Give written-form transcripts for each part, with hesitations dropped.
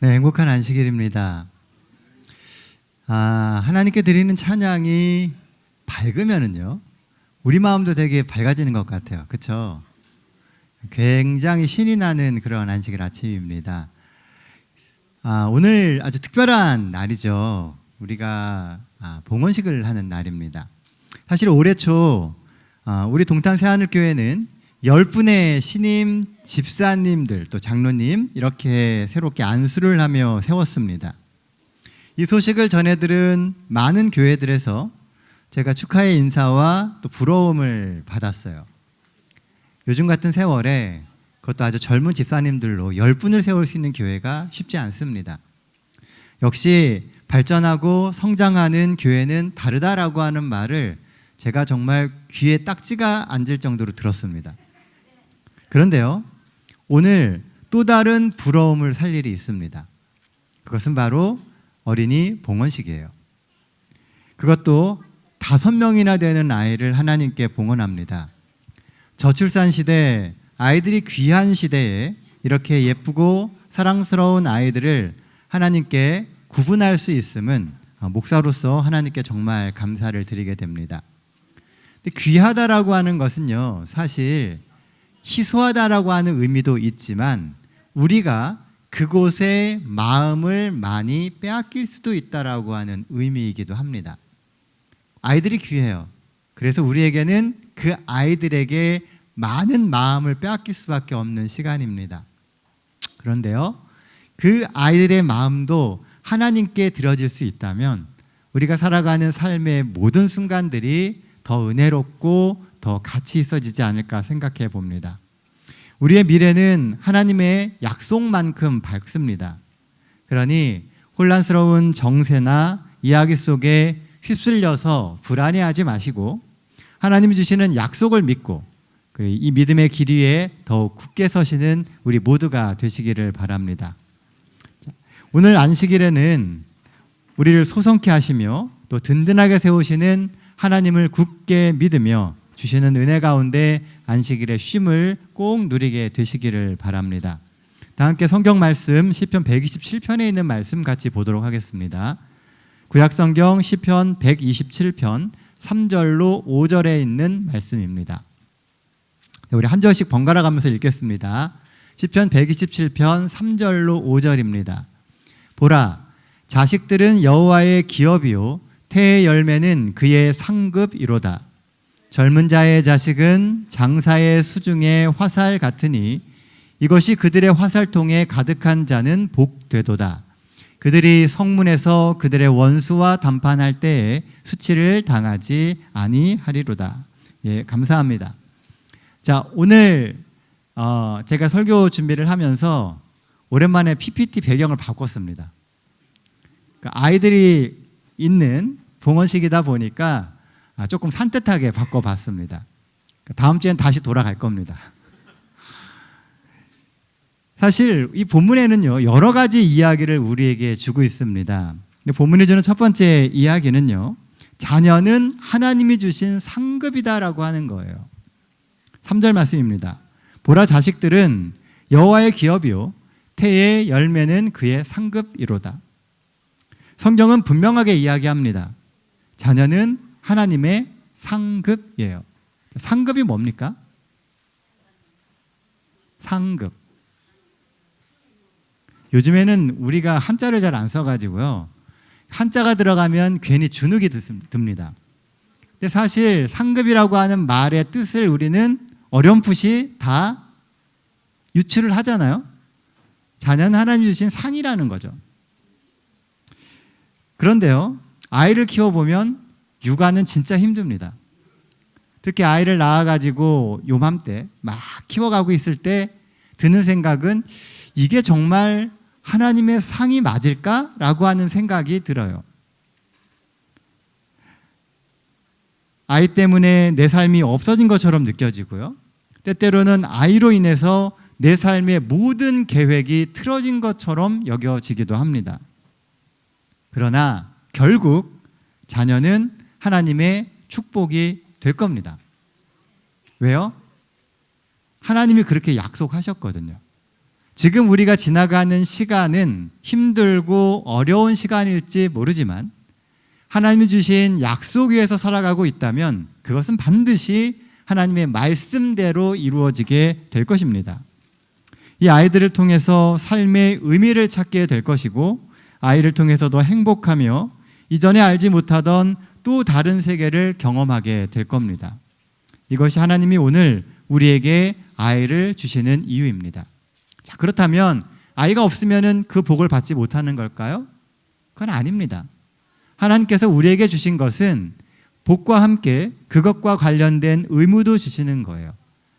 네, 행복한 안식일입니다. 하나님께 드리는 찬양이 밝으면은요, 우리 마음도 되게 밝아지는 것 같아요. 그렇죠? 굉장히 신이 나는 그런 안식일 아침입니다. 오늘 아주 특별한 날이죠. 우리가 봉헌식을 하는 날입니다. 사실 올해 초 우리 동탄 새하늘교회는 10분의 신임 집사님들 또 장로님 이렇게 새롭게 안수를 하며 세웠습니다. 이 소식을 전해들은 많은 교회들에서 제가 축하의 인사와 또 부러움을 받았어요. 요즘 같은 세월에 그것도 아주 젊은 집사님들로 10분을 세울 수 있는 교회가 쉽지 않습니다. 역시 발전하고 성장하는 교회는 다르다라고 하는 말을 제가 정말 귀에 딱지가 앉을 정도로 들었습니다. 그런데요, 오늘 또 다른 부러움을 살 일이 있습니다. 그것은 바로 어린이 봉헌식이에요. 그것도 5명이나 되는 아이를 하나님께 봉헌합니다. 저출산 시대, 아이들이 귀한 시대에 이렇게 예쁘고 사랑스러운 아이들을 하나님께 구분할 수 있음은 목사로서 하나님께 정말 감사를 드리게 됩니다. 근데 귀하다라고 하는 것은요, 사실 희소하다라고 하는 의미도 있지만 우리가 그곳에 마음을 많이 빼앗길 수도 있다라고 하는 의미이기도 합니다. 아이들이 귀해요. 그래서 우리에게는 그 아이들에게 많은 마음을 빼앗길 수밖에 없는 시간입니다. 그런데요, 그 아이들의 마음도 하나님께 드려질 수 있다면 우리가 살아가는 삶의 모든 순간들이 더 은혜롭고 더 가치 있어지지 않을까 생각해 봅니다. 우리의 미래는 하나님의 약속만큼 밝습니다. 그러니 혼란스러운 정세나 이야기 속에 휩쓸려서 불안해하지 마시고 하나님이 주시는 약속을 믿고 이 믿음의 길 위에 더욱 굳게 서시는 우리 모두가 되시기를 바랍니다. 오늘 안식일에는 우리를 소성케 하시며 또 든든하게 세우시는 하나님을 굳게 믿으며 주시는 은혜 가운데 안식일의 쉼을 꼭 누리게 되시기를 바랍니다. 다 함께 성경 말씀 시편 127편에 있는 말씀 같이 보도록 하겠습니다. 구약성경 시편 127편 3절로 5절에 있는 말씀입니다. 우리 한 절씩 번갈아 가면서 읽겠습니다. 시편 127편 3절로 5절입니다. 보라, 자식들은 여호와의 기업이요 태의 열매는 그의 상급이로다. 젊은 자의 자식은 장사의 수중의 화살 같으니 이것이 그들의 화살통에 가득한 자는 복되도다. 그들이 성문에서 그들의 원수와 담판할 때에 수치를 당하지 아니하리로다. 예, 감사합니다. 자, 오늘 제가 설교 준비를 하면서 오랜만에 PPT 배경을 바꿨습니다. 그러니까 아이들이 있는 봉헌식이다 보니까 조금 산뜻하게 바꿔봤습니다. 다음 주엔 다시 돌아갈 겁니다. 사실 이 본문에는요, 여러 가지 이야기를 우리에게 주고 있습니다. 본문이 주는 첫 번째 이야기는요, 자녀는 하나님이 주신 상급이다라고 하는 거예요. 3절 말씀입니다. 보라, 자식들은 여호와의 기업이요 태의 열매는 그의 상급이로다. 성경은 분명하게 이야기합니다. 자녀는 하나님의 상급이에요. 상급이 뭡니까? 상급. 요즘에는 우리가 한자를 잘 안 써가지고요, 한자가 들어가면 괜히 주눅이 듭니다. 근데 사실 상급이라고 하는 말의 뜻을 우리는 어렴풋이 다 유추를 하잖아요. 자녀는 하나님 주신 상이라는 거죠. 그런데요, 아이를 키워보면 육아는 진짜 힘듭니다. 특히 아이를 낳아가지고 요맘때 막 키워가고 있을 때 드는 생각은 이게 정말 하나님의 상이 맞을까라고 하는 생각이 들어요. 아이 때문에 내 삶이 없어진 것처럼 느껴지고요, 때때로는 아이로 인해서 내 삶의 모든 계획이 틀어진 것처럼 여겨지기도 합니다. 그러나 결국 자녀는 하나님의 축복이 될 겁니다. 왜요? 하나님이 그렇게 약속하셨거든요. 지금 우리가 지나가는 시간은 힘들고 어려운 시간일지 모르지만 하나님이 주신 약속 위에서 살아가고 있다면 그것은 반드시 하나님의 말씀대로 이루어지게 될 것입니다. 이 아이들을 통해서 삶의 의미를 찾게 될 것이고 아이를 통해서도 행복하며 이전에 알지 못하던 또 다른 세계를 경험하게 될 겁니다. 이것이 하나님이 오늘 우리에게 아이를 주시는 이유입니다. 자, 그렇다면 아이가 없으면 그 복을 받지 못하는 걸까요? 그건 아닙니다. 하나님께서 우리에게 주신 것은 복과 함께 그것과 관련된 의무도 주시는 거예요.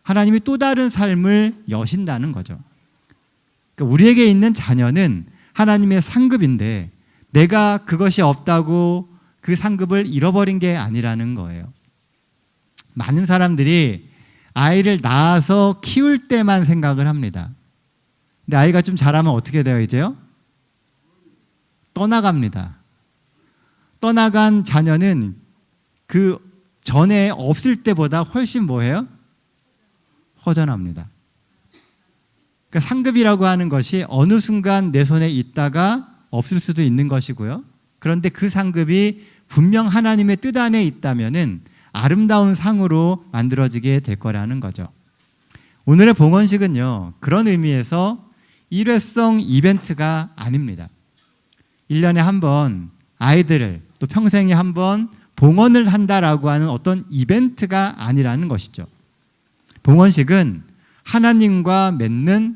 하나님이 또 다른 삶을 여신다는 거죠. 그러니까 우리에게 있는 자녀는 하나님의 상급인데 내가 그것이 없다고 그 상급을 잃어버린 게 아니라는 거예요. 많은 사람들이 아이를 낳아서 키울 때만 생각을 합니다. 근데 아이가 좀 자라면 어떻게 돼요, 이제요? 떠나갑니다. 떠나간 자녀는 그 전에 없을 때보다 훨씬 뭐예요? 허전합니다. 그러니까 상급이라고 하는 것이 어느 순간 내 손에 있다가 없을 수도 있는 것이고요. 그런데 그 상급이 분명 하나님의 뜻 안에 있다면은 아름다운 상으로 만들어지게 될 거라는 거죠. 오늘의 봉헌식은요, 그런 의미에서 일회성 이벤트가 아닙니다. 1년에 한 번 아이들을 또 평생에 한 번 봉헌을 한다라고 하는 어떤 이벤트가 아니라는 것이죠. 봉헌식은 하나님과 맺는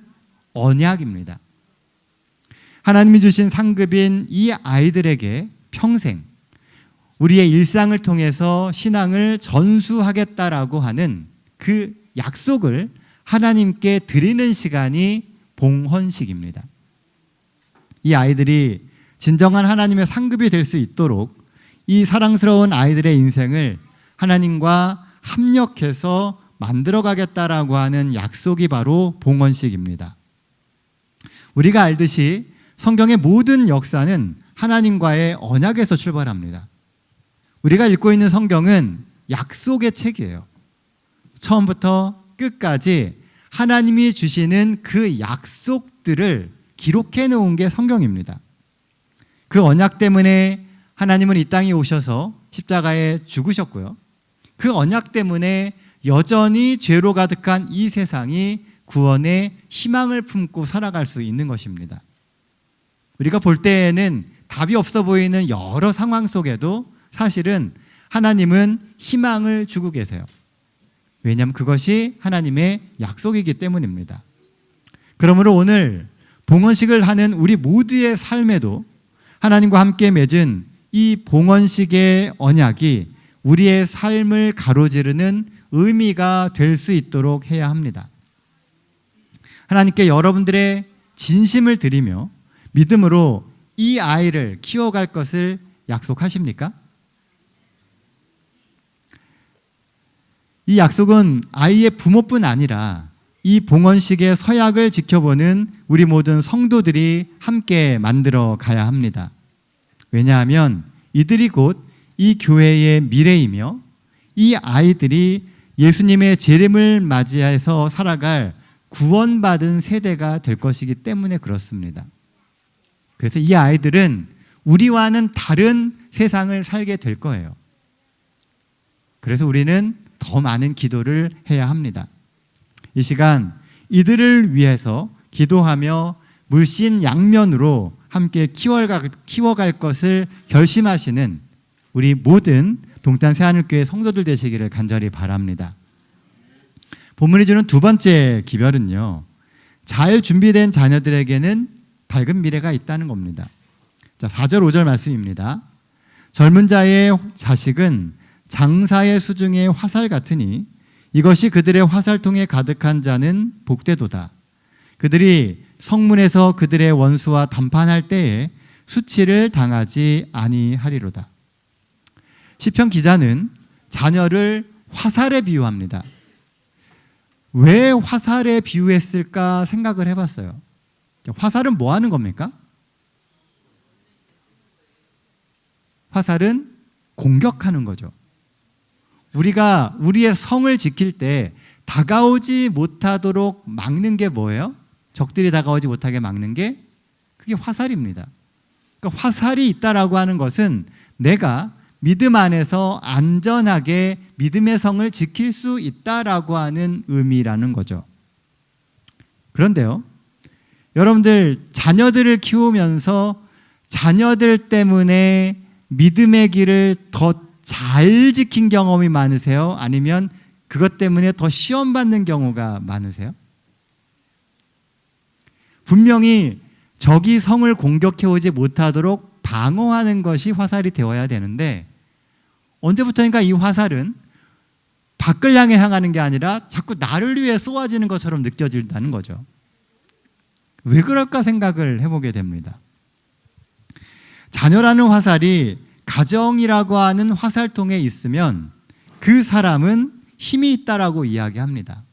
언약입니다. 하나님이 주신 상급인 이 아이들에게 평생 우리의 일상을 통해서 신앙을 전수하겠다라고 하는 그 약속을 하나님께 드리는 시간이 봉헌식입니다. 이 아이들이 진정한 하나님의 상급이 될 수 있도록 이 사랑스러운 아이들의 인생을 하나님과 합력해서 만들어가겠다라고 하는 약속이 바로 봉헌식입니다. 우리가 알듯이 성경의 모든 역사는 하나님과의 언약에서 출발합니다. 우리가 읽고 있는 성경은 약속의 책이에요. 처음부터 끝까지 하나님이 주시는 그 약속들을 기록해 놓은 게 성경입니다. 그 언약 때문에 하나님은 이 땅에 오셔서 십자가에 죽으셨고요. 그 언약 때문에 여전히 죄로 가득한 이 세상이 구원의 희망을 품고 살아갈 수 있는 것입니다. 우리가 볼 때에는 답이 없어 보이는 여러 상황 속에도 사실은 하나님은 희망을 주고 계세요. 왜냐하면 그것이 하나님의 약속이기 때문입니다. 그러므로 오늘 봉헌식을 하는 우리 모두의 삶에도 하나님과 함께 맺은 이 봉헌식의 언약이 우리의 삶을 가로지르는 의미가 될 수 있도록 해야 합니다. 하나님께 여러분들의 진심을 드리며 믿음으로 이 아이를 키워갈 것을 약속하십니까? 이 약속은 아이의 부모뿐 아니라 이 봉헌식의 서약을 지켜보는 우리 모든 성도들이 함께 만들어 가야 합니다. 왜냐하면 이들이 곧 이 교회의 미래이며 이 아이들이 예수님의 재림을 맞이해서 살아갈 구원받은 세대가 될 것이기 때문에 그렇습니다. 그래서 이 아이들은 우리와는 다른 세상을 살게 될 거예요. 그래서 우리는 더 많은 기도를 해야 합니다. 이 시간 이들을 위해서 기도하며 물신양면으로 함께 키워갈 것을 결심하시는 우리 모든 동탄 새하늘교회 성도들 되시기를 간절히 바랍니다. 본문이 주는 두 번째 기별은요, 잘 준비된 자녀들에게는 밝은 미래가 있다는 겁니다. 자, 4절 5절 말씀입니다. 젊은 자의 자식은 장사의 수중의 화살 같으니 이것이 그들의 화살통에 가득한 자는 복되도다. 그들이 성문에서 그들의 원수와 담판할 때에 수치를 당하지 아니하리로다. 시편 기자는 자녀를 화살에 비유합니다. 왜 화살에 비유했을까 생각을 해봤어요. 화살은 뭐 하는 겁니까? 화살은 공격하는 거죠. 우리가 우리의 성을 지킬 때 다가오지 못하도록 막는 게 뭐예요? 적들이 다가오지 못하게 막는 게 그게 화살입니다. 그러니까 화살이 있다라고 하는 것은 내가 믿음 안에서 안전하게 믿음의 성을 지킬 수 있다라고 하는 의미라는 거죠. 그런데요, 여러분들 자녀들을 키우면서 자녀들 때문에 믿음의 길을 더 잘 지킨 경험이 많으세요? 아니면 그것 때문에 더 시험받는 경우가 많으세요? 분명히 적이 성을 공격해 오지 못하도록 방어하는 것이 화살이 되어야 되는데 언제부터인가 이 화살은 밖을 향해 향하는 게 아니라 자꾸 나를 위해 쏘아지는 것처럼 느껴진다는 거죠. 왜 그럴까 생각을 해보게 됩니다. 자녀라는 화살이 가정이라고 하는 화살통에 있으면 그 사람은 힘이 있다라고 이야기합니다.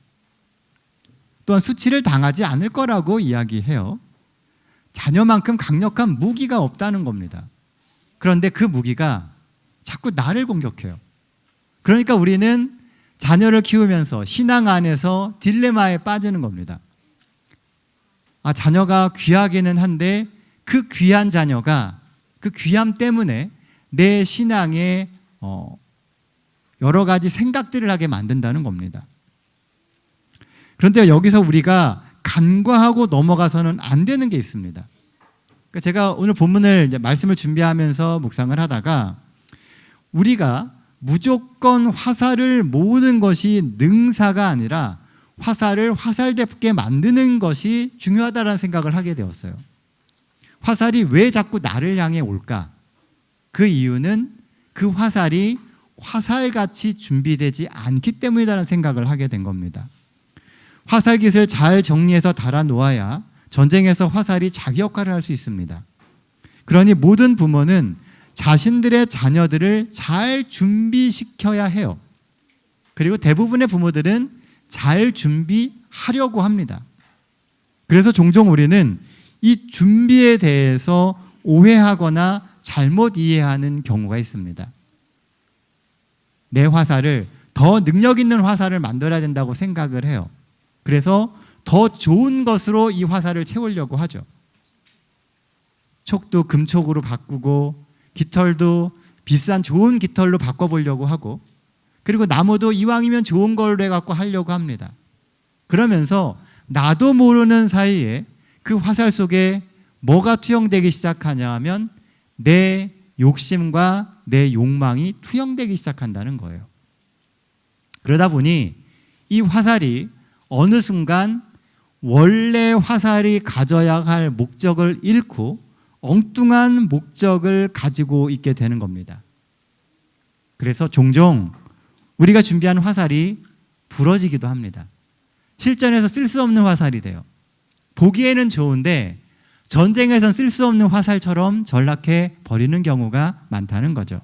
또한 수치를 당하지 않을 거라고 이야기해요. 자녀만큼 강력한 무기가 없다는 겁니다. 그런데 그 무기가 자꾸 나를 공격해요. 그러니까 우리는 자녀를 키우면서 신앙 안에서 딜레마에 빠지는 겁니다. 자녀가 귀하기는 한데 그 귀한 자녀가 그 귀함 때문에 내 신앙에 여러 가지 생각들을 하게 만든다는 겁니다. 그런데 여기서 우리가 간과하고 넘어가서는 안 되는 게 있습니다. 그러니까 제가 오늘 본문을 말씀을 준비하면서 묵상을 하다가 우리가 무조건 화살을 모으는 것이 능사가 아니라 화살을 화살답게 만드는 것이 중요하다는 생각을 하게 되었어요. 화살이 왜 자꾸 나를 향해 올까? 그 이유는 그 화살이 화살같이 준비되지 않기 때문이라는 생각을 하게 된 겁니다. 화살깃을 잘 정리해서 달아 놓아야 전쟁에서 화살이 자기 역할을 할 수 있습니다. 그러니 모든 부모는 자신들의 자녀들을 잘 준비시켜야 해요. 그리고 대부분의 부모들은 잘 준비하려고 합니다. 그래서 종종 우리는 이 준비에 대해서 오해하거나 잘못 이해하는 경우가 있습니다. 내 화살을 더 능력 있는 화살을 만들어야 된다고 생각을 해요. 그래서 더 좋은 것으로 이 화살을 채우려고 하죠. 촉도 금촉으로 바꾸고 깃털도 비싼 좋은 깃털로 바꿔보려고 하고 그리고 나무도 이왕이면 좋은 걸로 해갖고 하려고 합니다. 그러면서 나도 모르는 사이에 그 화살 속에 뭐가 투영되기 시작하냐 하면 내 욕심과 내 욕망이 투영되기 시작한다는 거예요. 그러다 보니 이 화살이 어느 순간 원래 화살이 가져야 할 목적을 잃고 엉뚱한 목적을 가지고 있게 되는 겁니다. 그래서 종종 우리가 준비한 화살이 부러지기도 합니다. 실전에서 쓸 수 없는 화살이 돼요. 보기에는 좋은데 전쟁에선 쓸 수 없는 화살처럼 전락해 버리는 경우가 많다는 거죠.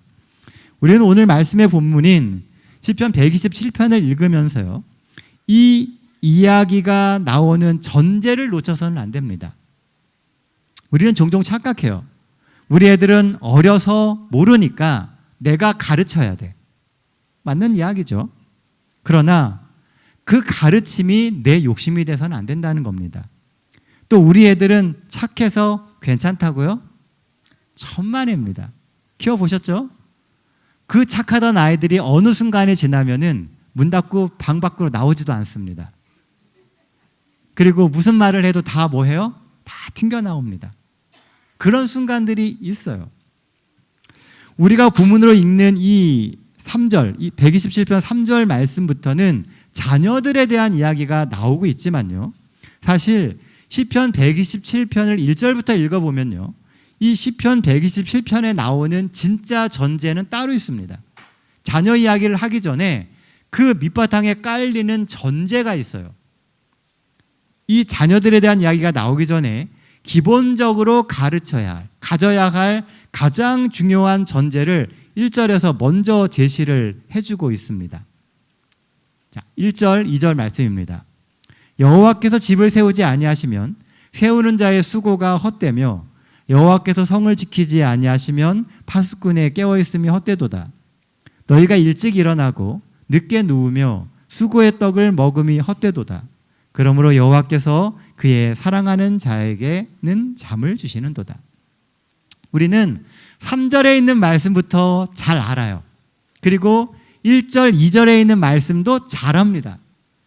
우리는 오늘 말씀의 본문인 시편 127편을 읽으면서요, 이 이야기가 나오는 전제를 놓쳐서는 안 됩니다. 우리는 종종 착각해요. 우리 애들은 어려서 모르니까 내가 가르쳐야 돼. 맞는 이야기죠. 그러나 그 가르침이 내 욕심이 돼서는 안 된다는 겁니다. 또 우리 애들은 착해서 괜찮다고요? 천만에입니다. 키워보셨죠? 그 착하던 아이들이 어느 순간에 지나면은 문 닫고 방 밖으로 나오지도 않습니다. 그리고 무슨 말을 해도 다 뭐해요? 다 튕겨나옵니다. 그런 순간들이 있어요. 우리가 본문으로 읽는 이 3절, 이 127편 3절 말씀부터는 자녀들에 대한 이야기가 나오고 있지만요, 사실 시편 127편을 1절부터 읽어보면요, 이 시편 127편에 나오는 진짜 전제는 따로 있습니다. 자녀 이야기를 하기 전에 그 밑바탕에 깔리는 전제가 있어요. 이 자녀들에 대한 이야기가 나오기 전에 기본적으로 가져야 할 가장 중요한 전제를 1절에서 먼저 제시를 해주고 있습니다. 자, 1절, 2절 말씀입니다. 여호와께서 집을 세우지 아니하시면 세우는 자의 수고가 헛되며 여호와께서 성을 지키지 아니하시면 파수꾼의 깨어있음이 헛되도다. 너희가 일찍 일어나고 늦게 누우며 수고의 떡을 먹음이 헛되도다. 그러므로 여호와께서 그의 사랑하는 자에게는 잠을 주시는도다. 우리는 3절에 있는 말씀부터 잘 알아요. 그리고 1절, 2절에 있는 말씀도 잘 합니다.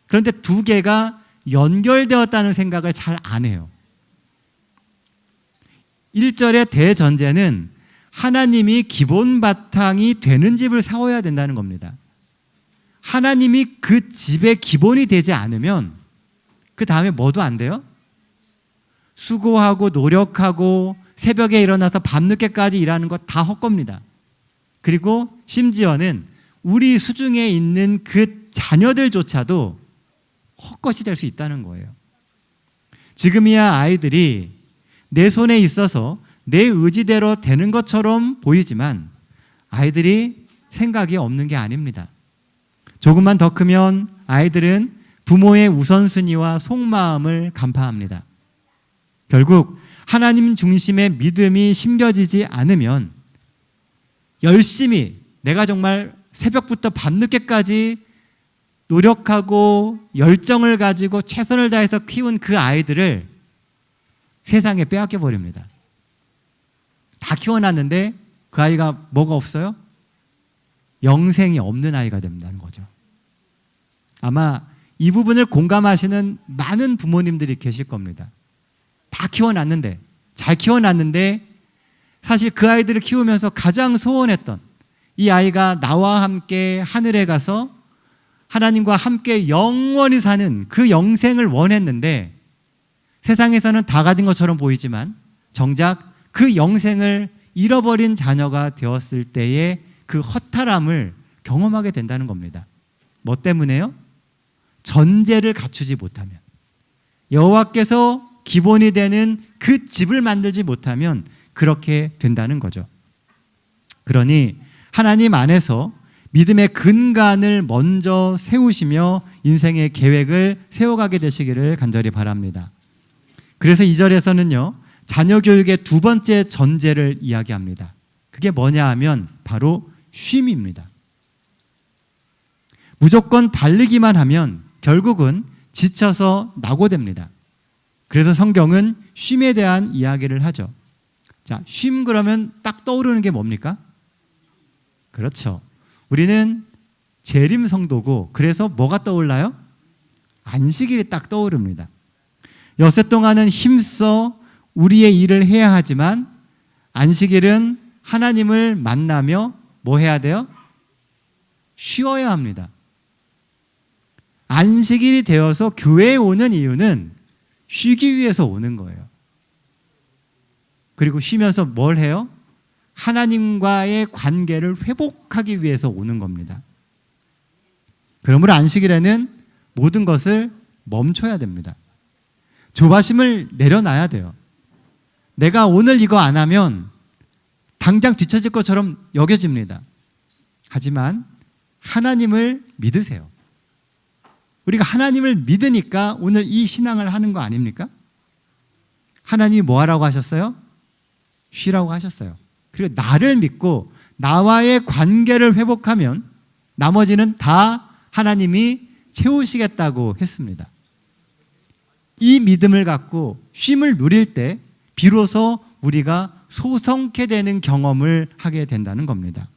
그런데 두 개가 연결되었다는 생각을 잘 안 해요. 1절의 대전제는 하나님이 기본 바탕이 되는 집을 세워야 된다는 겁니다. 하나님이 그 집의 기본이 되지 않으면 그 다음에 뭐도 안 돼요? 수고하고 노력하고 새벽에 일어나서 밤늦게까지 일하는 거 다 헛겁니다. 그리고 심지어는 우리 수중에 있는 그 자녀들조차도 헛것이 될 수 있다는 거예요. 지금이야 아이들이 내 손에 있어서 내 의지대로 되는 것처럼 보이지만 아이들이 생각이 없는 게 아닙니다. 조금만 더 크면 아이들은 부모의 우선순위와 속마음을 간파합니다. 결국 하나님 중심의 믿음이 심겨지지 않으면 열심히 내가 정말 새벽부터 밤늦게까지 노력하고 열정을 가지고 최선을 다해서 키운 그 아이들을 세상에 빼앗겨 버립니다. 다 키워놨는데 그 아이가 뭐가 없어요? 영생이 없는 아이가 된다는 거죠. 아마 이 부분을 공감하시는 많은 부모님들이 계실 겁니다. 다 키워놨는데, 잘 키워놨는데 사실 그 아이들을 키우면서 가장 소원했던 이 아이가 나와 함께 하늘에 가서 하나님과 함께 영원히 사는 그 영생을 원했는데 세상에서는 다 가진 것처럼 보이지만 정작 그 영생을 잃어버린 자녀가 되었을 때의 그 허탈함을 경험하게 된다는 겁니다. 뭐 때문에요? 전제를 갖추지 못하면, 여호와께서 기본이 되는 그 집을 만들지 못하면 그렇게 된다는 거죠. 그러니 하나님 안에서 믿음의 근간을 먼저 세우시며 인생의 계획을 세워가게 되시기를 간절히 바랍니다. 그래서 2절에서는요, 자녀 교육의 두 번째 전제를 이야기합니다. 그게 뭐냐 하면 바로 쉼입니다. 무조건 달리기만 하면 결국은 지쳐서 낙오됩니다. 그래서 성경은 쉼에 대한 이야기를 하죠. 자, 쉼 그러면 딱 떠오르는 게 뭡니까? 그렇죠. 우리는 재림 성도고 그래서 뭐가 떠올라요? 안식일이 딱 떠오릅니다. 엿새 동안은 힘써 우리의 일을 해야 하지만 안식일은 하나님을 만나며 뭐 해야 돼요? 쉬어야 합니다. 안식일이 되어서 교회에 오는 이유는 쉬기 위해서 오는 거예요. 그리고 쉬면서 뭘 해요? 하나님과의 관계를 회복하기 위해서 오는 겁니다. 그러므로 안식일에는 모든 것을 멈춰야 됩니다. 조바심을 내려놔야 돼요. 내가 오늘 이거 안 하면 당장 뒤처질 것처럼 여겨집니다. 하지만 하나님을 믿으세요. 우리가 하나님을 믿으니까 오늘 이 신앙을 하는 거 아닙니까? 하나님이 뭐 하라고 하셨어요? 쉬라고 하셨어요. 그리고 나를 믿고 나와의 관계를 회복하면 나머지는 다 하나님이 채우시겠다고 했습니다. 이 믿음을 갖고 쉼을 누릴 때 비로소 우리가 소성케 되는 경험을 하게 된다는 겁니다.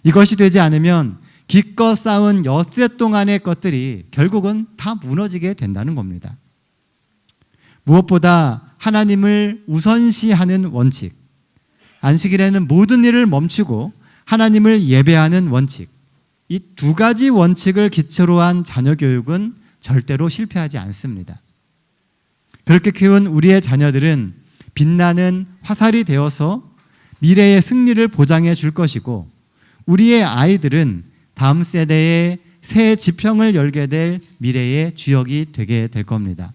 이것이 되지 않으면 기껏 쌓은 엿새 동안의 것들이 결국은 다 무너지게 된다는 겁니다. 무엇보다 하나님을 우선시하는 원칙, 안식일에는 모든 일을 멈추고 하나님을 예배하는 원칙, 이 두 가지 원칙을 기초로 한 자녀 교육은 절대로 실패하지 않습니다. 그렇게 키운 우리의 자녀들은 빛나는 화살이 되어서 미래의 승리를 보장해 줄 것이고 우리의 아이들은 다음 세대에 새 지평을 열게 될 미래의 주역이 되게 될 겁니다.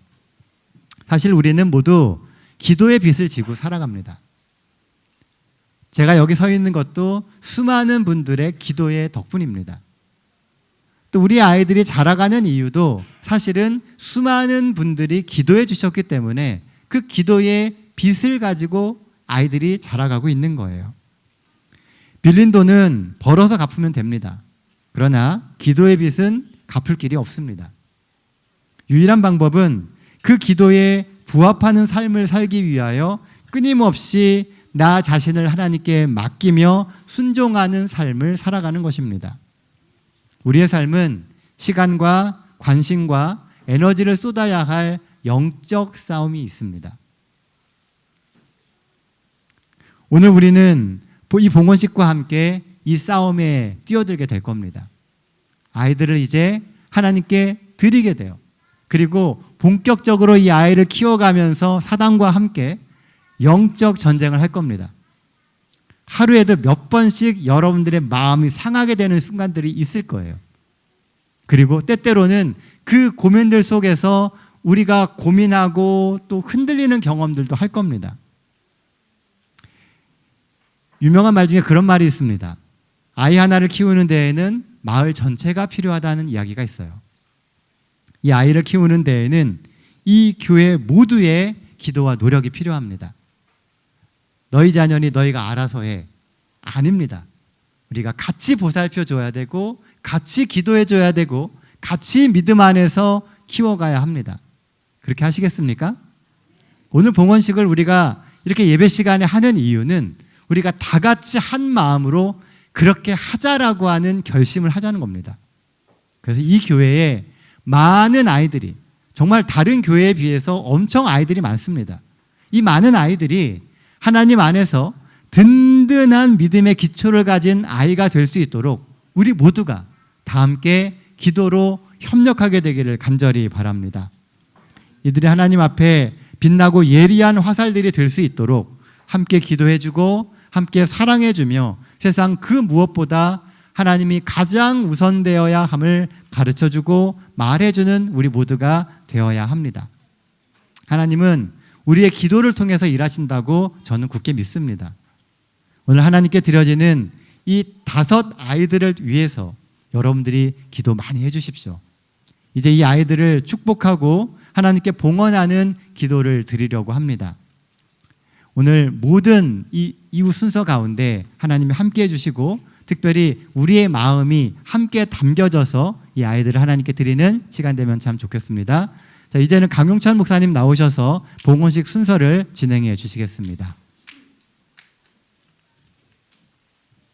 사실 우리는 모두 기도의 빛을 지고 살아갑니다. 제가 여기 서 있는 것도 수많은 분들의 기도의 덕분입니다. 또 우리 아이들이 자라가는 이유도 사실은 수많은 분들이 기도해 주셨기 때문에 그 기도의 빛을 가지고 아이들이 자라가고 있는 거예요. 빌린 돈은 벌어서 갚으면 됩니다. 그러나 기도의 빛은 갚을 길이 없습니다. 유일한 방법은 그 기도에 부합하는 삶을 살기 위하여 끊임없이 나 자신을 하나님께 맡기며 순종하는 삶을 살아가는 것입니다. 우리의 삶은 시간과 관심과 에너지를 쏟아야 할 영적 싸움이 있습니다. 오늘 우리는 이 봉헌식과 함께 이 싸움에 뛰어들게 될 겁니다. 아이들을 이제 하나님께 드리게 돼요. 그리고 본격적으로 이 아이를 키워가면서 사단과 함께 영적 전쟁을 할 겁니다. 하루에도 몇 번씩 여러분들의 마음이 상하게 되는 순간들이 있을 거예요. 그리고 때때로는 그 고민들 속에서 우리가 고민하고 또 흔들리는 경험들도 할 겁니다. 유명한 말 중에 그런 말이 있습니다. 아이 하나를 키우는 데에는 마을 전체가 필요하다는 이야기가 있어요. 이 아이를 키우는 데에는 이 교회 모두의 기도와 노력이 필요합니다. 너희 자녀니 너희가 알아서 해. 아닙니다. 우리가 같이 보살펴 줘야 되고 같이 기도해 줘야 되고 같이 믿음 안에서 키워가야 합니다. 그렇게 하시겠습니까? 오늘 봉헌식을 우리가 이렇게 예배 시간에 하는 이유는 우리가 다 같이 한 마음으로 그렇게 하자라고 하는 결심을 하자는 겁니다. 그래서 이 교회에 많은 아이들이, 정말 다른 교회에 비해서 엄청 아이들이 많습니다. 이 많은 아이들이 하나님 안에서 든든한 믿음의 기초를 가진 아이가 될 수 있도록 우리 모두가 다 함께 기도로 협력하게 되기를 간절히 바랍니다. 이들이 하나님 앞에 빛나고 예리한 화살들이 될 수 있도록 함께 기도해주고 함께 사랑해주며 세상 그 무엇보다 하나님이 가장 우선되어야 함을 가르쳐주고 말해주는 우리 모두가 되어야 합니다. 하나님은 우리의 기도를 통해서 일하신다고 저는 굳게 믿습니다. 오늘 하나님께 드려지는 이 5 아이들을 위해서 여러분들이 기도 많이 해주십시오. 이제 이 아이들을 축복하고 하나님께 봉헌하는 기도를 드리려고 합니다. 오늘 모든 이 이후 순서 가운데 하나님이 함께 해주시고 특별히 우리의 마음이 함께 담겨져서 이 아이들을 하나님께 드리는 시간 되면 참 좋겠습니다. 자, 이제는 강용찬 목사님 나오셔서 봉헌식 순서를 진행해 주시겠습니다.